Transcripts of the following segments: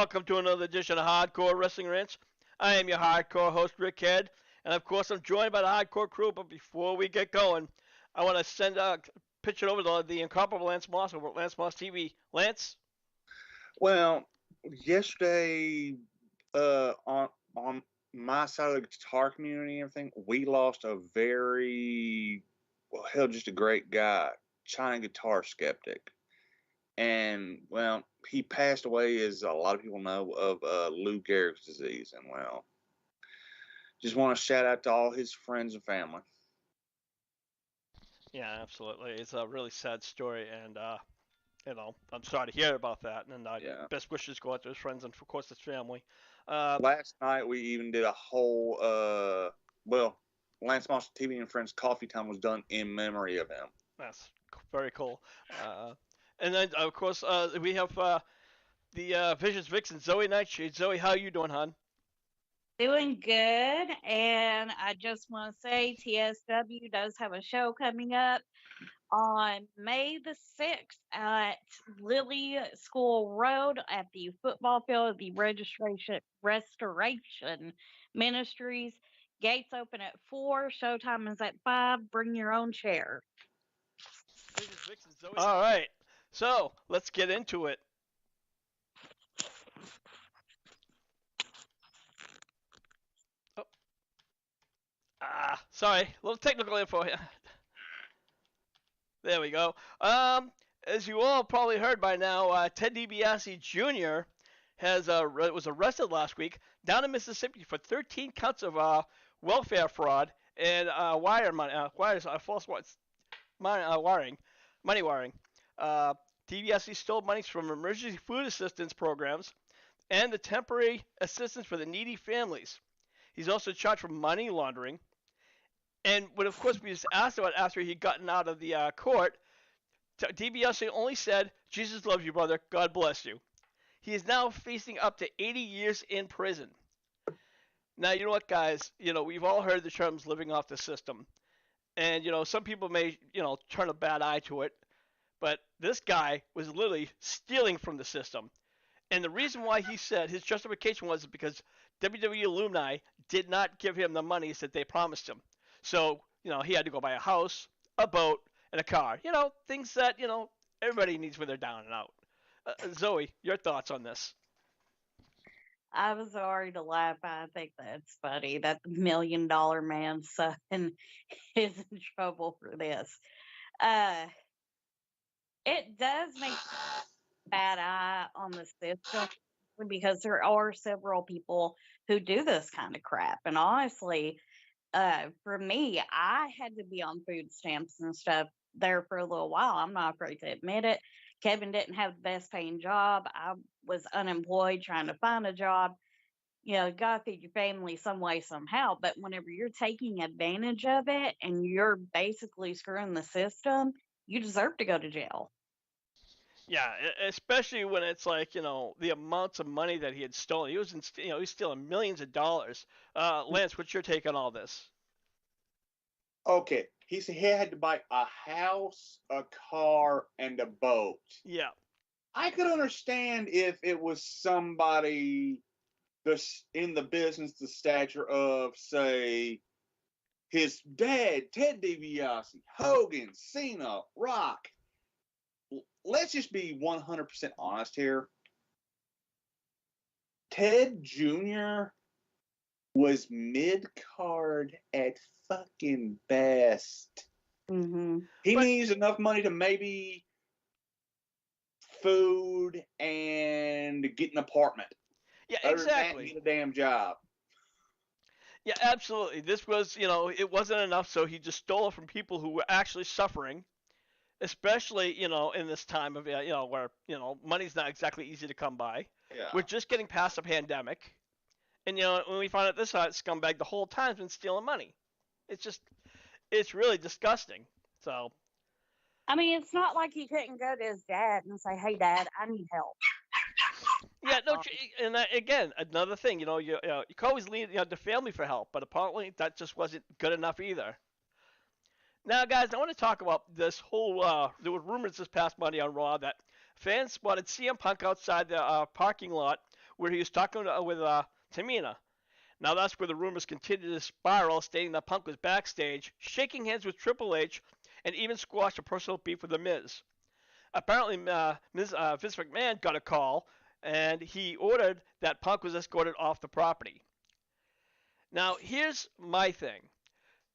welcome to another edition of Hardcore Wrestling Rants. I am your hardcore host, Rick Head, and of course, I'm joined by the hardcore crew. But before we get going, I want to pitch it over to the incomparable Lance Moss over at Lance Moss TV. Lance? Well, yesterday, on my side of the guitar community and everything, we lost a very just a great guy, China guitar skeptic, and he passed away, as a lot of people know, of Lou Gehrig's disease, and just want to shout out to all his friends and family. Yeah, absolutely. It's a really sad story, and I'm sorry to hear about that. And best wishes go out to his friends and, of course, his family. Last night we even did a whole Lance Moss TV and Friends coffee time was done in memory of him. That's very cool. And then, of course, we have the Vicious Vixen, Zoe Nightshade. Zoe, how are you doing, hon? Doing good, and I just want to say TSW does have a show coming up on May the 6th at Lily School Road at the football field of the Restoration Ministries. Gates open at 4, showtime is at 5. Bring your own chair. All right, so let's get into it. Sorry, a little technical info here. There we go. As you all probably heard by now, Ted DiBiase Jr. was arrested last week down in Mississippi for 13 counts of welfare fraud and money wiring. DiBiase stole money from emergency food assistance programs and the temporary assistance for the needy families. He's also charged for money laundering. And when, of course, we was asked about after he'd gotten out of the court, DiBiase only said, "Jesus loves you, brother. God bless you." He is now facing up to 80 years in prison. Now, you know what, guys? We've all heard the terms living off the system. And, some people may, turn a bad eye to it. But this guy was literally stealing from the system. And the reason why he said his justification was because WWE alumni did not give him the monies that they promised him. So, he had to go buy a house, a boat, and a car. Things that, everybody needs when they're down and out. Zoe, your thoughts on this? I was sorry to laugh. I think that's funny that the $1 Million Man's son is in trouble for this. It does make a bad eye on the system because there are several people who do this kind of crap. And honestly, for me, I had to be on food stamps and stuff there for a little while. I'm not afraid to admit it. Kevin didn't have the best paying job. I was unemployed trying to find a job. You got to feed your family some way, somehow. But whenever you're taking advantage of it and you're basically screwing the system, you deserve to go to jail. Yeah, especially when it's like, the amounts of money that he had stolen. He was he's stealing millions of dollars. Lance, what's your take on all this? Okay, he said he had to buy a house, a car, and a boat. Yeah. I could understand if it was somebody in the business, the stature of, say, his dad, Ted DiBiase, Hogan, Cena, Rock. Let's just be 100% honest here. Ted Jr. was mid-card at fucking best. Mm-hmm. He needs enough money to maybe food and get an apartment. Yeah, exactly. Get a damn job. Yeah, absolutely. This was, it wasn't enough, so he just stole it from people who were actually suffering. Especially, in this time of, where, money's not exactly easy to come by. Yeah. We're just getting past the pandemic. And, when we find out this scumbag the whole time's been stealing money. It's really disgusting. So. I mean, it's not like he couldn't go to his dad and say, "Hey, Dad, I need help." Yeah, no, and again, another thing, you can always lean the family for help, but apparently that just wasn't good enough either. Now, guys, I want to talk about this whole. There were rumors this past Monday on Raw that fans spotted CM Punk outside the parking lot where he was talking with Tamina. Now that's where the rumors continued to spiral, stating that Punk was backstage, shaking hands with Triple H, and even squashed a personal beef with The Miz. Apparently, Vince McMahon got a call, and he ordered that Punk was escorted off the property. Now, here's my thing.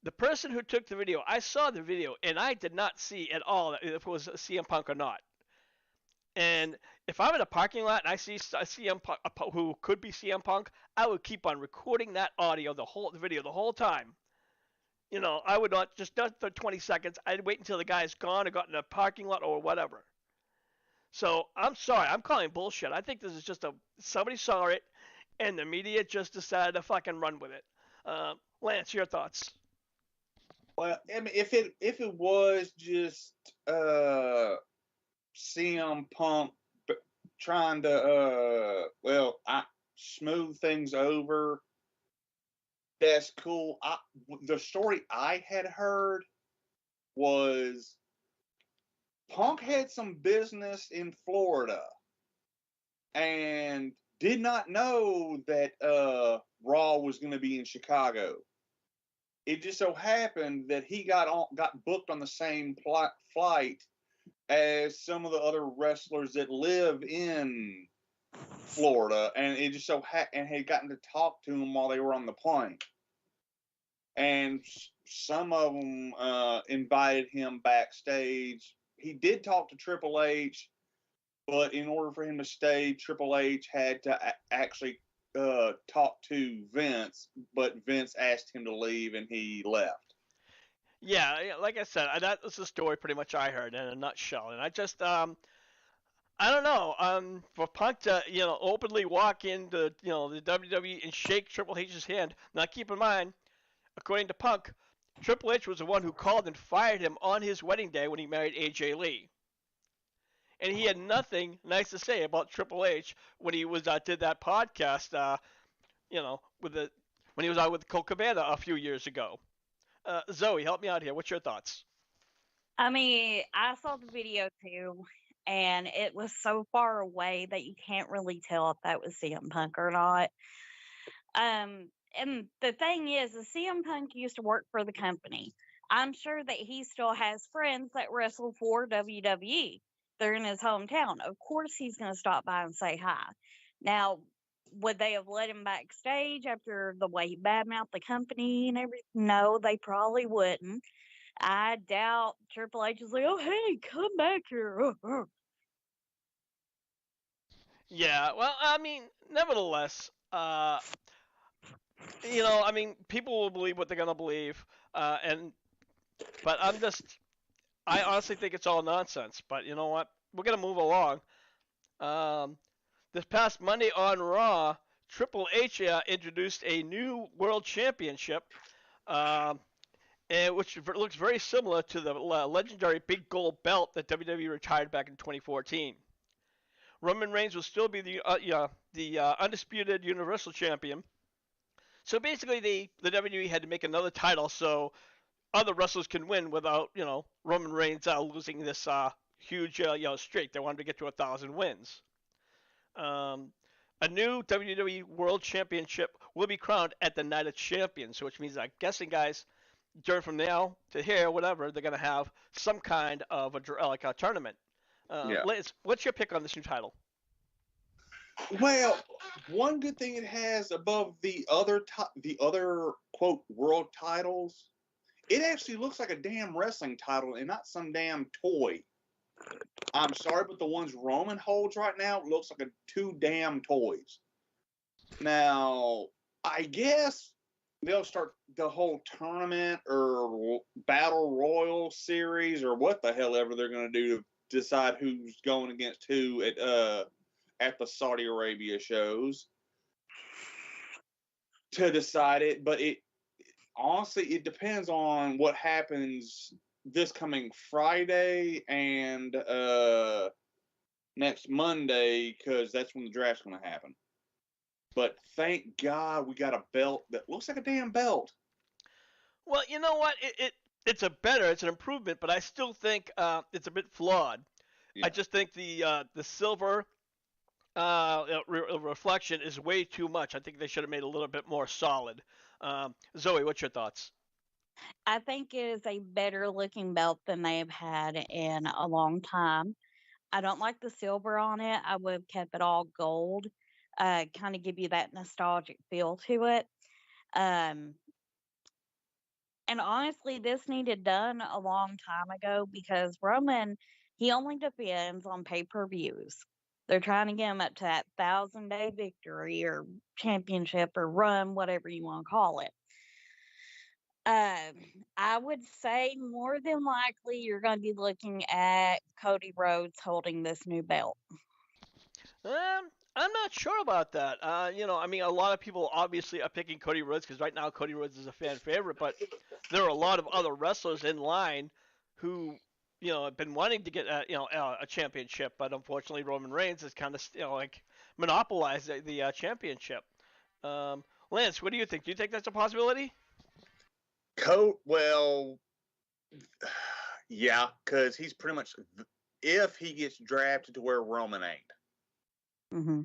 The person who took the video, I saw the video, and I did not see at all if it was CM Punk or not. And if I'm in a parking lot and I see a CM Punk, who could be CM Punk, I would keep on recording that audio, the video, the whole time. I would not for 20 seconds. I'd wait until the guy's gone or got in a parking lot or whatever. So I'm sorry, I'm calling bullshit. I think this is just somebody saw it, and the media just decided to fucking run with it. Lance, your thoughts? Well, I mean, if it was just CM Punk trying to smooth things over, that's cool. The story I had heard was Punk had some business in Florida and did not know that Raw was going to be in Chicago. It just so happened that he got booked on the same flight as some of the other wrestlers that live in Florida, and it just so and had gotten to talk to him while they were on the plane. And some of them invited him backstage. He did talk to Triple H, but in order for him to stay, Triple H had to actually talk to Vince, but Vince asked him to leave, and he left. Yeah, like I said, that was the story pretty much I heard in a nutshell, and I just I don't know. For Punk to openly walk into the WWE and shake Triple H's hand. Now keep in mind, according to Punk, Triple H was the one who called and fired him on his wedding day when he married AJ Lee. And he had nothing nice to say about Triple H when he did that podcast, when he was out with Colt Cabana a few years ago. Zoe, help me out here. What's your thoughts? I mean, I saw the video too, and it was so far away that you can't really tell if that was CM Punk or not. And the thing is, CM Punk used to work for the company. I'm sure that he still has friends that wrestle for WWE. They're in his hometown. Of course, he's going to stop by and say hi. Now, would they have let him backstage after the way he badmouthed the company and everything? No, they probably wouldn't. I doubt Triple H is like, oh, hey, come back here. Yeah, well, I mean, nevertheless, people will believe what they're gonna believe, but I honestly think it's all nonsense. But you know what? We're gonna move along. This past Monday on Raw, Triple H introduced a new World Championship, which looks very similar to the legendary Big Gold Belt that WWE retired back in 2014. Roman Reigns will still be the undisputed Universal Champion. So basically, the WWE had to make another title so other wrestlers can win without Roman Reigns losing this huge streak. They wanted to get to 1,000 wins. A new WWE World Championship will be crowned at the Night of Champions, which means I'm guessing, guys, during from now to here, whatever, they're gonna have some kind of a tournament. Yeah. Liz, what's your pick on this new title? Well, one good thing it has above the other quote world titles, it actually looks like a damn wrestling title and not some damn toy. I'm sorry, but the ones Roman holds right now looks like two damn toys. Now, I guess they'll start the whole tournament or battle royal series or what the hell ever they're going to do to decide who's going against who at the Saudi Arabia shows to decide it. But honestly, it depends on what happens this coming Friday and next Monday, because that's when the draft's going to happen. But thank God we got a belt that looks like a damn belt. Well, you know what? It's an improvement, but I still think it's a bit flawed. Yeah. I just think the silver reflection is way too much. I think they should have made it a little bit more solid. Zoe, what's your thoughts? I think it is a better looking belt than they've had in a long time. I don't like the silver on it. I would have kept it all gold. Kind of give you that nostalgic feel to it. Um, and honestly, this needed done a long time ago because Roman, he only defends on pay per views. They're trying to get him up to that 1,000 day victory or championship or run, whatever you want to call it. I would say more than likely you're going to be looking at Cody Rhodes holding this new belt. I'm not sure about that. I mean, a lot of people obviously are picking Cody Rhodes because right now Cody Rhodes is a fan favorite, but there are a lot of other wrestlers in line who, have been wanting to get a championship, but unfortunately Roman Reigns has kind of like monopolized the championship. Lance, what do you think? Do you think that's a possibility? Well, yeah, because he's pretty much, if he gets drafted to where Roman ain't. Mm-hmm.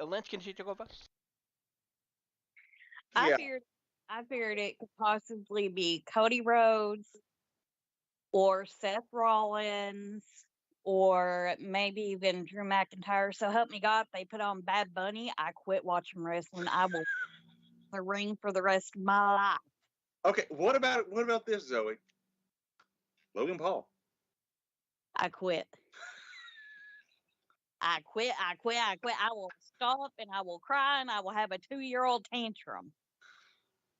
Lance, can you take over? I Yeah. feared, I feared it could possibly be Cody Rhodes or Seth Rollins or maybe even Drew McIntyre. So help me God, if they put on Bad Bunny, I quit watching wrestling. I will the ring for the rest of my life. Okay, what about this, Zoe? Logan Paul. I quit. I quit. I quit. I quit. I will stop and I will cry and I will have a 2-year-old tantrum.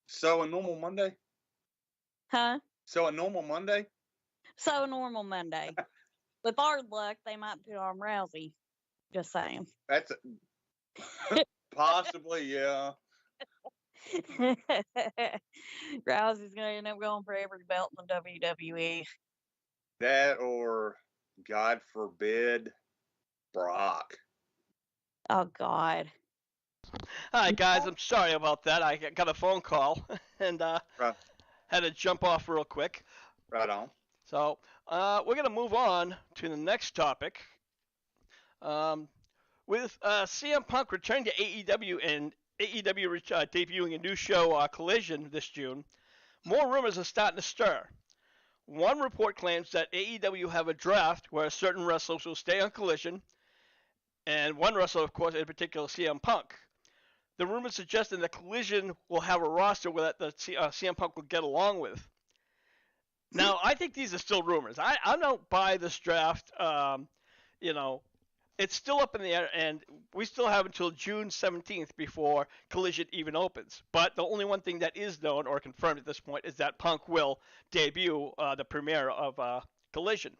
So a normal Monday? Huh? So a normal Monday? So normal Monday. With our luck, they might put on Rousey. Just saying. That's possibly, yeah. Rousey's gonna end up going for every belt in the WWE. That or, God forbid, Brock. Oh God. Hi guys, I'm sorry about that. I got a phone call and Right, had to jump off real quick. right on. So we're gonna move on to the next topic. Um, with CM Punk returning to AEW and AEW debuting a new show, Collision, this June, more rumors are starting to stir. One report claims that AEW have a draft where certain wrestlers will stay on Collision, and one wrestler, of course, in particular, CM Punk. The rumors suggesting that Collision will have a roster that the CM Punk will get along with. Now, I think these are still rumors. I don't buy this draft. You know, it's still up in the air, and we still have until June 17th before Collision even opens. But the only one thing that is known or confirmed at this point is that Punk will debut the premiere of Collision.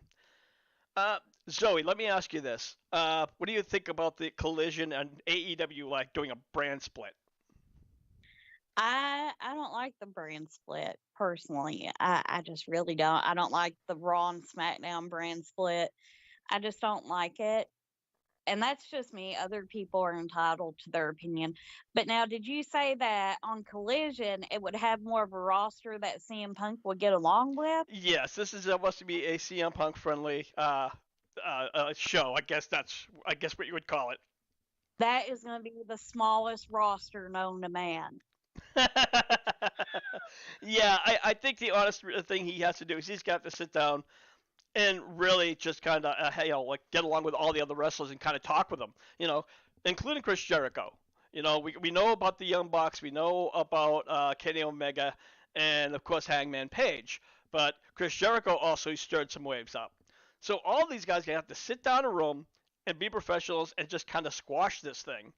Uh, Zoe, let me ask you this: what do you think about the Collision and AEW like doing a brand split? I don't like the brand split personally. I just really don't. I don't like the Raw and SmackDown brand split. I just don't like it. And that's just me. Other people are entitled to their opinion. But now, did you say that on Collision it would have more of a roster that CM Punk would get along with? Yes, this is supposed to be a CM Punk friendly show. I guess what you would call it. That is going to be the smallest roster known to man. Yeah, I think the honest thing he has to do is he's got to sit down and really just kind of like get along with all the other wrestlers and kind of talk with them, including Chris Jericho. We know about the Young Bucks, we know about Kenny Omega, and of course Hangman Page. But Chris Jericho also stirred some waves up. So all these guys gonna have to sit down in a room and be professionals and just kind of squash this thing.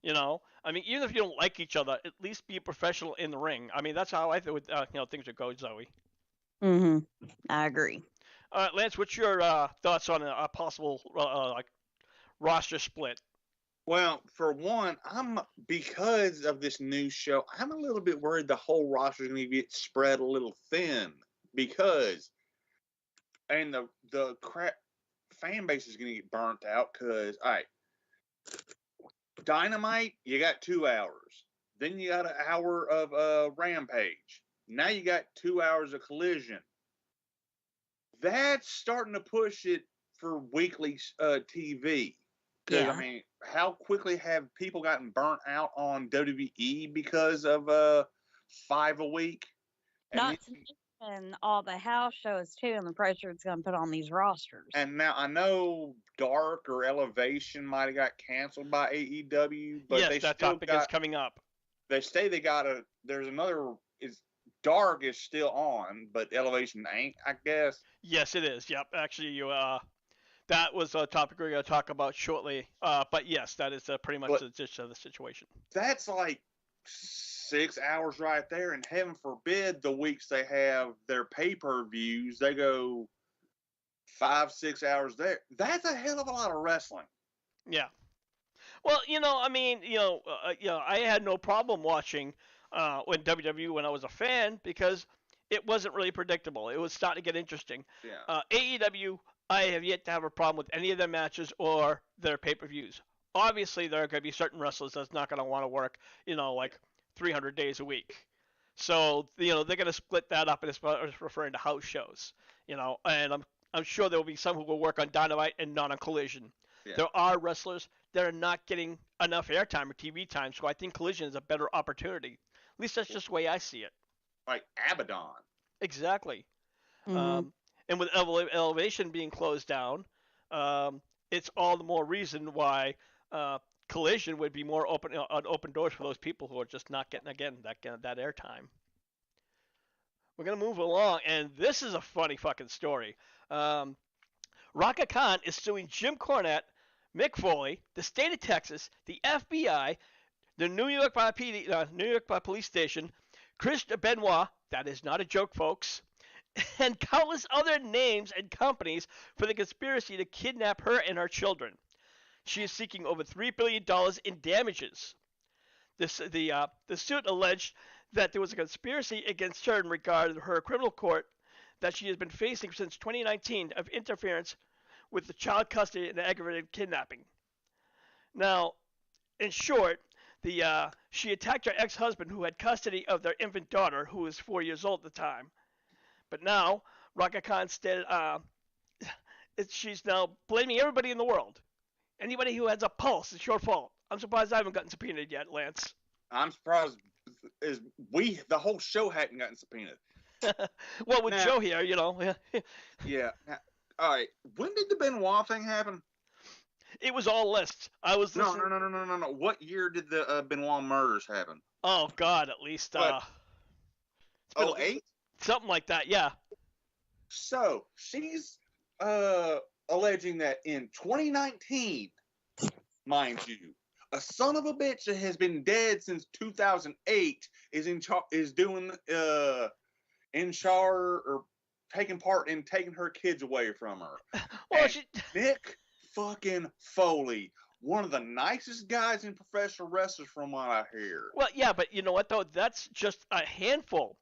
I mean, even if you don't like each other, at least be a professional in the ring. I mean, that's how I think things would go, Zoe. I agree. All right, Lance, what's your thoughts on a possible like roster split? Well, for one, because of this new show, I'm a little bit worried the whole roster is going to get spread a little thin because, and the crap fan base is going to get burnt out because, all right, Dynamite, you got 2 hours. Then you got an hour of Rampage. Now you got 2 hours of Collision. That's starting to push it for weekly TV. Because I Yeah. mean, how quickly have people gotten burnt out on WWE because of 5 a week? And Not to mention all the house shows too, and the pressure it's going to put on these rosters. and now I know Dark or Elevation might have got canceled by AEW, but Yes, they that still topic is coming up. they say they got a. There's another. Is Dark is still on, but Elevation ain't. I guess. Yes, it is. Yep. Actually, that was a topic we're going to talk about shortly. But yes, that is pretty much But the gist of the situation. that's like 6 hours right there, and heaven forbid the weeks they have their pay-per-views, they go 5-6 hours there. That's a hell of a lot of wrestling. Yeah. Well, I mean, I had no problem watching when WWE when I was a fan because it wasn't really predictable. It was starting to get interesting. Yeah. AEW, I have yet to have a problem with any of their matches or their pay-per-views. Obviously, there are going to be certain wrestlers that's not going to want to work, like 300 days a week. So, they're going to split that up, and it's referring to house shows, and I'm sure there will be some who will work on Dynamite and not on Collision. Yeah. There are wrestlers that are not getting enough airtime or TV time, so I think Collision is a better opportunity. At least that's just the way I see it. Like Abaddon. Exactly. Mhm. And with Elevation being closed down, it's all the more reason why Collision would be more open doors for those people who are just not getting that airtime. We're gonna move along, and this is a funny fucking story. Raka Khan is suing Jim Cornette, Mick Foley, the state of Texas, the FBI, the New York by Police Station, Chris Benoit, that is not a joke, folks, and countless other names and companies for the conspiracy to kidnap her and her children. She is seeking over $3 billion in damages. The suit alleged that there was a conspiracy against her in regard to her criminal court that she has been facing since 2019 of interference with the child custody and aggravated kidnapping. Now, in short, she attacked her ex-husband who had custody of their infant daughter, who was 4 years old at the time. But now, Raka Khan stated she's now blaming everybody in the world. Anybody who has a pulse, it's your fault. I'm surprised I haven't gotten subpoenaed yet, Lance. I'm surprised the whole show hadn't gotten subpoenaed. Well, with Now, Joe here, Yeah. Now, all right. When did the Benoit thing happen? it was all lists. I was No, listening. no. What year did the Benoit murders happen? Oh God, at least What? it's been 08? something like that. Yeah. So she's alleging that in 2019, mind you, a son of a bitch that has been dead since 2008 is doing in charge or taking part in taking her kids away from her. Well, And Mick fucking Foley, one of the nicest guys in professional wrestlers from what I hear. well, yeah, but you know what though? That's just a handful.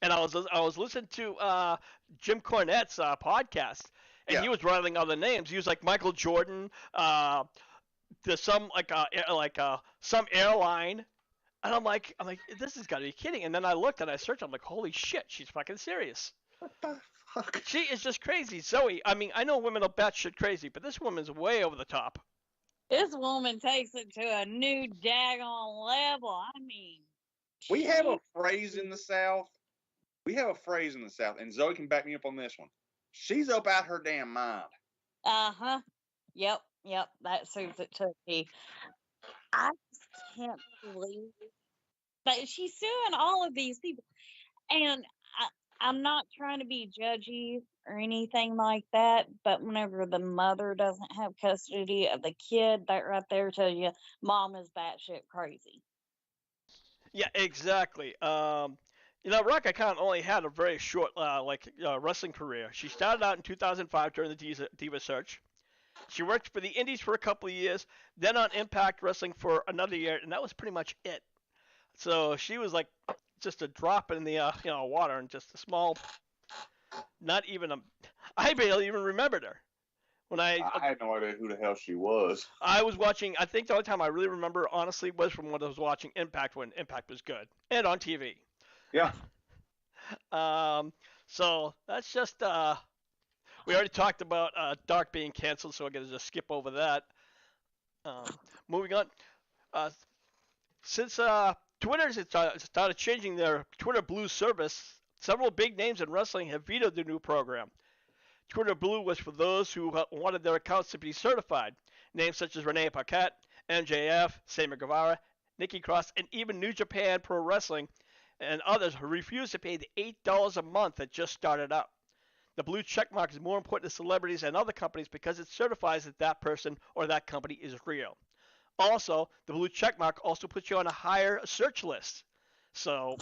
And I was listening to Jim Cornette's podcast, and Yeah. he was rattling other names. He was like Michael Jordan. There's some some airline, and I'm like, this has got to be kidding. And then I looked and I searched. I'm like, holy shit, she's fucking serious. What the fuck? She is just crazy, Zoe. I mean, I know women are batshit crazy, but this woman's way over the top. This woman takes it to a new daggone level. I mean, We have a phrase in the South. And Zoe can back me up on this one. She's up out her damn mind. Uh-huh. Yep. That suits it to me. I just can't believe that she's suing all of these people. And I'm not trying to be judgy or anything like that, but whenever the mother doesn't have custody of the kid, that right there tells you mom is batshit crazy. Yeah, exactly. Raka Khan only had a very short, wrestling career. She started out in 2005 during the Diva Search. She worked for the Indies for a couple of years, then on Impact Wrestling for another year, and that was pretty much it. So she was like just a drop in the water, and just a small, not even a. I barely even remembered her. When I had no idea who the hell she was. I was watching, I think the only time I really remember honestly was from when I was watching Impact when Impact was good and on TV. Yeah. So that's just We already talked about Dark being canceled, so I'm gonna just skip over that. Moving on. Uh, since Twitter started changing their Twitter Blue service, several big names in wrestling have vetoed the new program. Twitter Blue was for those who wanted their accounts to be certified. Names such as Renee Paquette, MJF, Sammy Guevara, Nikki Cross, and even New Japan Pro Wrestling and others who refused to pay the $8 a month that just started up. The blue checkmark is more important to celebrities and other companies because it certifies that that person or that company is real. Also, the blue checkmark also puts you on a higher search list. So,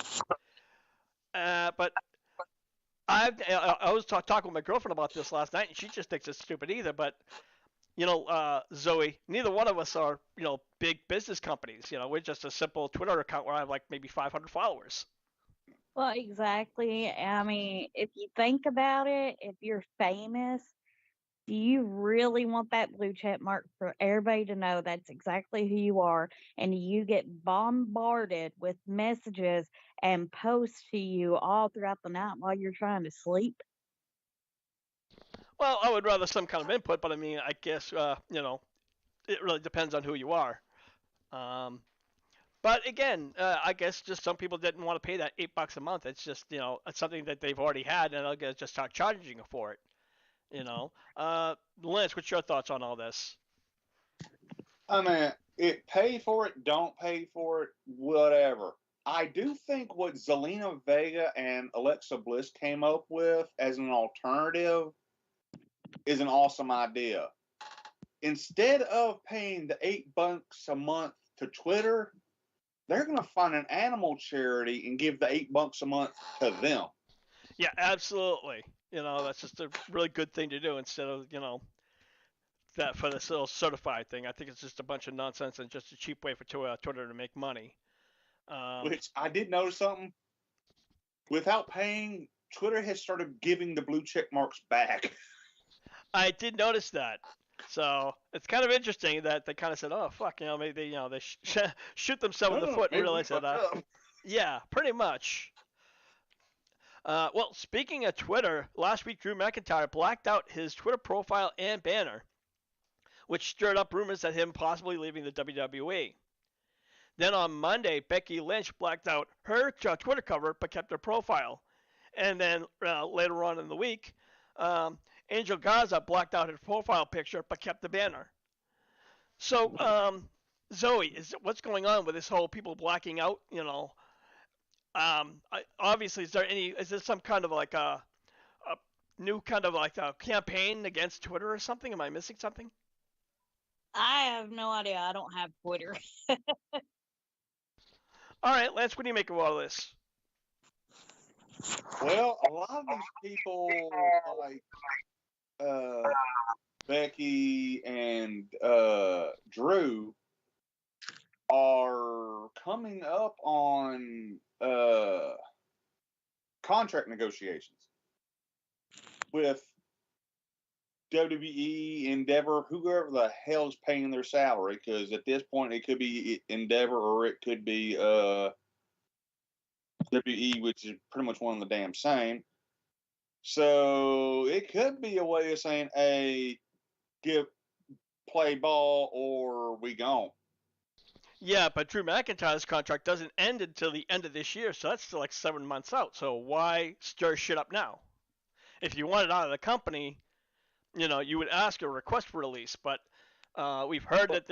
but I was talking with my girlfriend about this last night, and she just thinks it's stupid either. But Zoe, neither one of us are big business companies. We're just a simple Twitter account where I have like maybe 500 followers. Well, exactly. I mean, if you think about it, if you're famous, do you really want that blue check mark for everybody to know that's exactly who you are? And you get bombarded with messages and posts to you all throughout the night while you're trying to sleep? Well, I would rather some kind of input, but I mean, I guess it really depends on who you are. Um, but again, I guess just some people didn't want to pay that $8 a month. It's just it's something that they've already had, and I'll just start charging for it. You know, Lance, what's your thoughts on all this? I mean, it pay for it, don't pay for it, whatever. I do think what Zelina Vega and Alexa Bliss came up with as an alternative is an awesome idea. Instead of paying the $8 a month to Twitter, they're going to find an animal charity and give the $8 a month to them. Yeah, absolutely. That's just a really good thing to do instead of that for this little certified thing. I think it's just a bunch of nonsense and just a cheap way for Twitter to make money. Which I did notice something. Without paying, Twitter has started giving the blue check marks back. I did notice that. So it's kind of interesting that they kind of said, "Oh fuck," maybe they shoot themselves in the foot and realize that. Yeah, pretty much. Well, speaking of Twitter, last week Drew McIntyre blacked out his Twitter profile and banner, which stirred up rumors of him possibly leaving the WWE. Then on Monday, Becky Lynch blacked out her Twitter cover but kept her profile. And then later on in the week, Angel Garza blacked out her profile picture but kept the banner. So, Zoe, what's going on with this whole people blacking out? Obviously, is there some kind of like a new kind of like a campaign against Twitter or something? Am I missing something? I have no idea. I don't have Twitter. All right, Lance, what do you make of all this? Well, a lot of these people, like Becky and Drew, are coming up on contract negotiations with WWE, Endeavor, whoever the hell's paying their salary. Because at this point, it could be Endeavor or it could be WWE, which is pretty much one of the damn same. So it could be a way of saying, "Hey, play ball or we gone." Yeah, but Drew McIntyre's contract doesn't end until the end of this year, so that's still like 7 months out. So why stir shit up now? If you wanted out of the company, you would ask a request for release. But we've heard that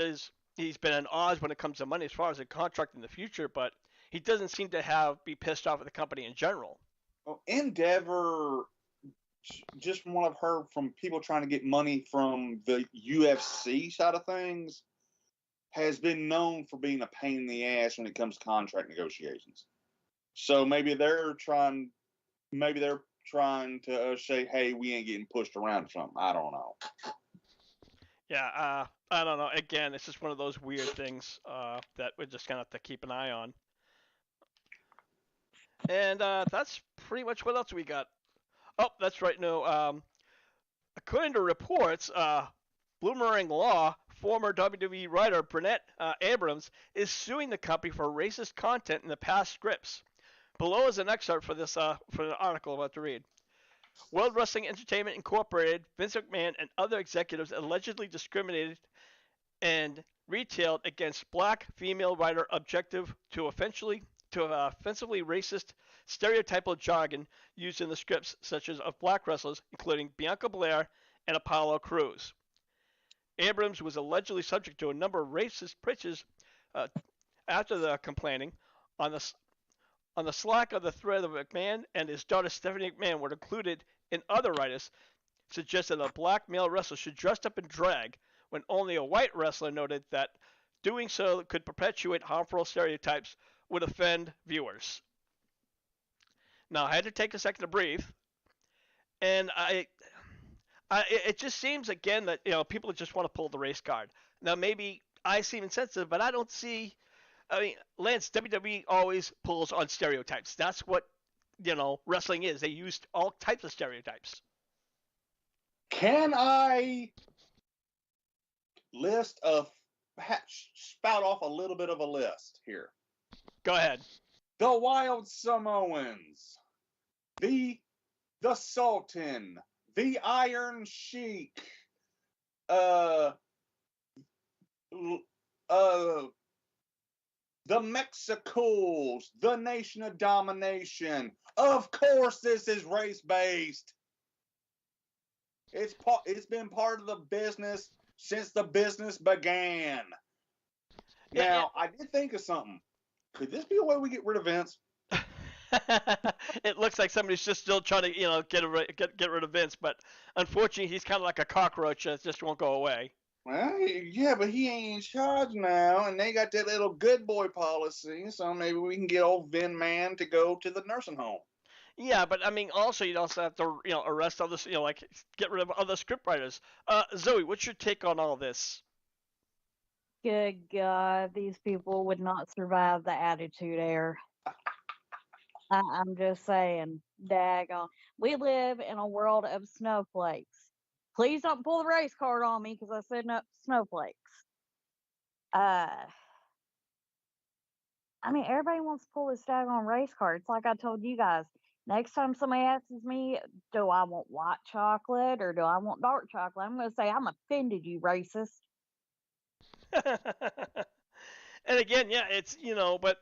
he's been an Oz when it comes to money as far as a contract in the future, but he doesn't seem to be pissed off at the company in general. Well, Endeavor, just from what I've heard from people trying to get money from the UFC side of things, has been known for being a pain in the ass when it comes to contract negotiations. So maybe they're trying to say, "Hey, we ain't getting pushed around" or something. I don't know. Yeah, I don't know. Again, it's just one of those weird things that we're just gonna have to keep an eye on. And that's pretty much what else we got. Oh, that's right. No, according to reports, Bloomerang Law, former WWE writer Brunette Abrams, is suing the company for racist content in the past scripts. Below is an excerpt for this for the article I'm about to read. World Wrestling Entertainment Incorporated, Vince McMahon, and other executives allegedly discriminated and retailed against black female writer objective to offensively racist stereotypal jargon used in the scripts, such as of black wrestlers, including Bianca Belair and Apollo Crews. Abrams was allegedly subject to a number of racist pitches uh, after the complaining. On the on the Slack of the thread of McMahon and his daughter Stephanie McMahon were included in other writers suggested a black male wrestler should dress up in drag, when only a white wrestler noted that doing so could perpetuate harmful stereotypes would offend viewers. Now, I had to take a second to breathe, and it just seems again that people just want to pull the race card. Now, maybe I seem insensitive, but I don't see. I mean, Lance, WWE always pulls on stereotypes. That's what wrestling is. They use all types of stereotypes. Can I spout off a little bit of a list here? Go ahead. The Wild Samoans, the Sultan, the Iron Sheik, the Mexicools, the Nation of Domination. Of course, this is race based. It's been part of the business since the business began. Now, I did think of something. Could this be a way we get rid of Vince? It looks like somebody's just still trying to, get rid of Vince, but unfortunately, he's kind of like a cockroach that just won't go away. Well, yeah, but he ain't in charge now, and they got that little good boy policy, so maybe we can get old Vin Man to go to the nursing home. Yeah, but I mean, also you'd also have to, arrest others, like get rid of other scriptwriters. Zoe, what's your take on all this? Good God, these people would not survive the Attitude Era. I'm just saying, daggone. We live in a world of snowflakes. Please don't pull the race card on me because I said no snowflakes. I mean, everybody wants to pull this daggone race card. It's like I told you guys. Next time somebody asks me, do I want white chocolate or do I want dark chocolate? I'm going to say, I'm offended, you racist. And again, yeah, it's, but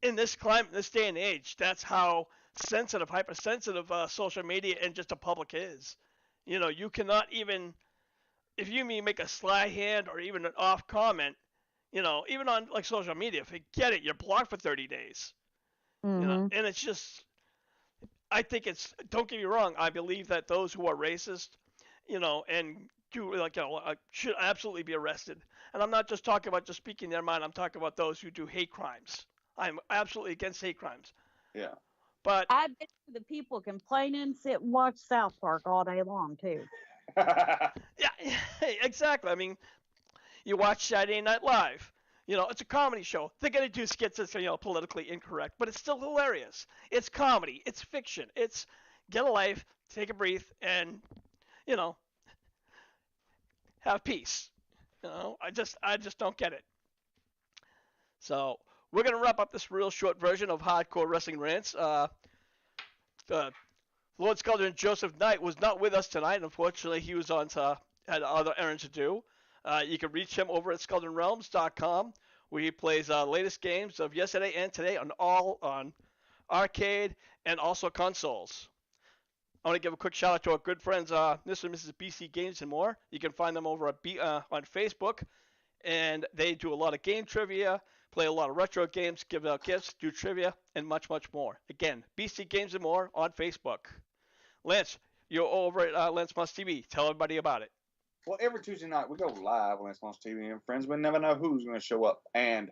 in this climate, this day and age, that's how sensitive, hypersensitive social media and just the public is. You cannot even, if you make a sly hand or even an off comment, even on like social media, forget it, you're blocked for 30 days. Mm-hmm. And it's just, I think it's, don't get me wrong, I believe that those who are racist, and do should absolutely be arrested. And I'm not just talking about just speaking their mind, I'm talking about those who do hate crimes. I'm absolutely against hate crimes. Yeah. But I bet the people complaining sit and watch South Park all day long too. Yeah, exactly. I mean, you watch Saturday Night Live. It's a comedy show. They're gonna do skits that's politically incorrect, but it's still hilarious. It's comedy. It's fiction. It's get a life, take a breath, and have peace. I just don't get it. So we're gonna wrap up this real short version of Hardcore Wrestling Rants. Lord Skelton Joseph Knight was not with us tonight. Unfortunately, he was had other errands to do. You can reach him over at SkeltonRealms.com, where he plays latest games of yesterday and today on arcade and also consoles. I want to give a quick shout out to our good friends, Mr. and Mrs. BC Games and More. You can find them over on Facebook, and they do a lot of game trivia, play a lot of retro games, give out gifts, do trivia, and much, much more. Again, BC Games and More on Facebook. Lance, you're over at Lance Must TV. Tell everybody about it. Well, every Tuesday night we go live on Lance Must TV, and friends, we never know who's going to show up. And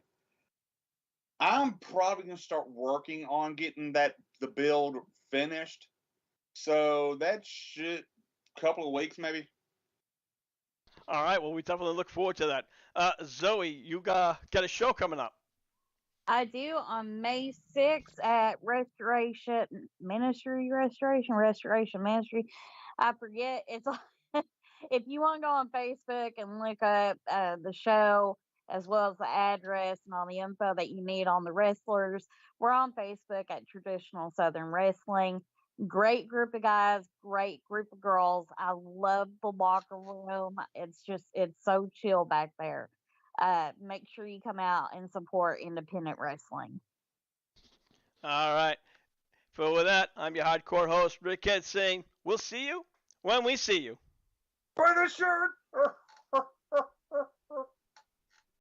I'm probably going to start working on getting the build finished. So that should couple of weeks maybe. All right. Well, we definitely look forward to that. Zoe, you got a show coming up. I do on May 6th at Restoration Ministry. I forget. It's if you want to go on Facebook and look up the show as well as the address and all the info that you need on the wrestlers, we're on Facebook at Traditional Southern Wrestling. Great group of guys, great group of girls. I love the locker room. It's so chill back there. Make sure you come out and support independent wrestling. All right. So with that, I'm your hardcore host, Rickhead, saying we'll see you when we see you. For the shirt.